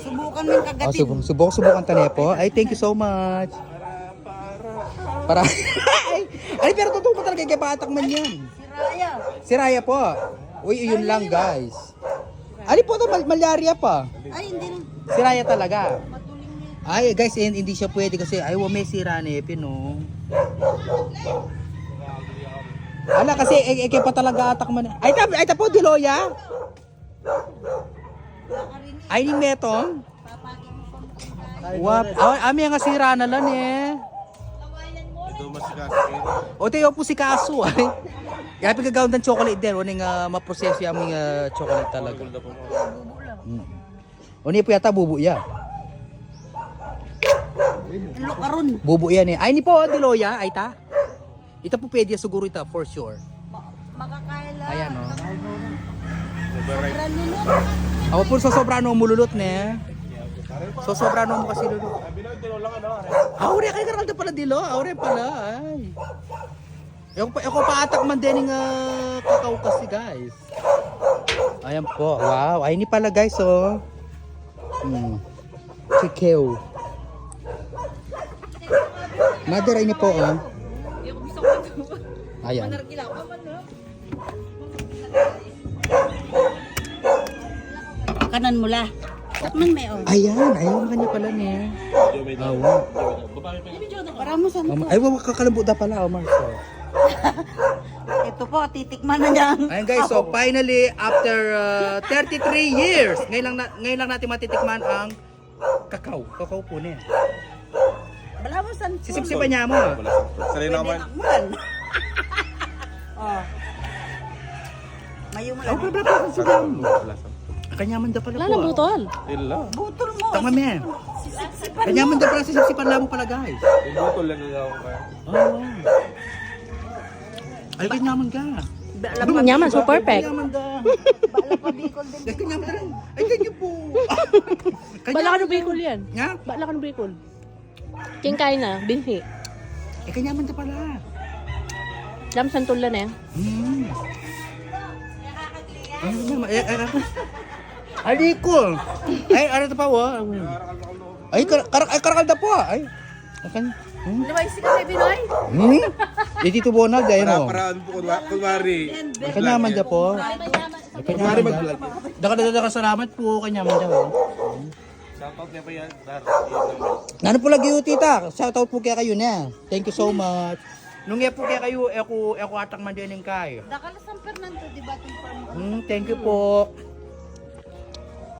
Subukan mo yung kagatin. Subukan tani po. Ay, thank you so much. Para. Ay, pero totoo pa talaga kay Patak man yan. Si Raya po. Uy, yun lang guys. Ali po to, malaria pa. Ay, hindi. Si Raya talaga. Ay, guys, hindi siya pwede kasi ay may sira na no. Ala kasi eke pa talaga atak man. Ay ta po diloya. Ay ning metong. Wap, ami nga sira na lan eh. Ito masikas. O tayo po si Kaso ay. Kaya pagkagawin ng chocolate din, uning maproseso yung aming chocolate talaga. Uni po yata bubu ya. Lukaron. Bubu yan eh. Ay ni po diloya ay ta. Ito po pwede siguro ito for sure. Makakaila. Ayan o. Ranunod. Ako po sobrano mululot ne. Sobrano mo kasi lulot. Aure kay karal pala dilo, aure pala ay. Ako pa atak man din ng kakao kasi guys. Ayan po. Wow, ay ni pala guys oh. Chikeo. Mother ay ni po oh. Ayan. Kanan mula. Takman may oh. Ayan kanya pala niya. Awa. Para mo sa Ay, wag kakalambot na pala, Marso. Ito po, titikman na niya. Ayan guys, so finally after 33 years, ngayon lang natin matitikman ang kakao. Kakao po niya. Bala mo san. Sisipsipan niya mo. Sanay na man. Takman. Oh. Mayo mo Oh, lang. bla bla bla. Kanyaman da pala po. Wala na butol. Illa. Butol mo. Tama me. Sisipan mo. Kanyaman da pala sisipsipan lang mo pala guys. Yung butol lang nila ako kaya. Oh. Ay, kanyaman ka. Nyaman, so perfect. Kanyaman da. Bala pa bicol din. Ay, kanyaman da. Ay, ganyan po. Bala ka ng bicol yan. Nga? Bala ka ng bicol. Kingkay na, binhi. Ay, kanyaman da pala. Dam santulan eh. Ay, ko. Ay, ano ito pa, wa? Ay, karakal da po. Ay, akan. Lumay si Kasi Binoy? Dito Bonald, ayun o. Paraan po kunwari. Ay, kanyaman da po. Ay, kanyaman da. Daka salamat po, kanyaman da. Shoutout niya pa yan. Ano po lagi yung tita? Shoutout po kaya kayo na. Thank you so much. Nung po kaya kayo, ako atang mandiling kayo. Dakala San Fernando, di ba? Thank you po.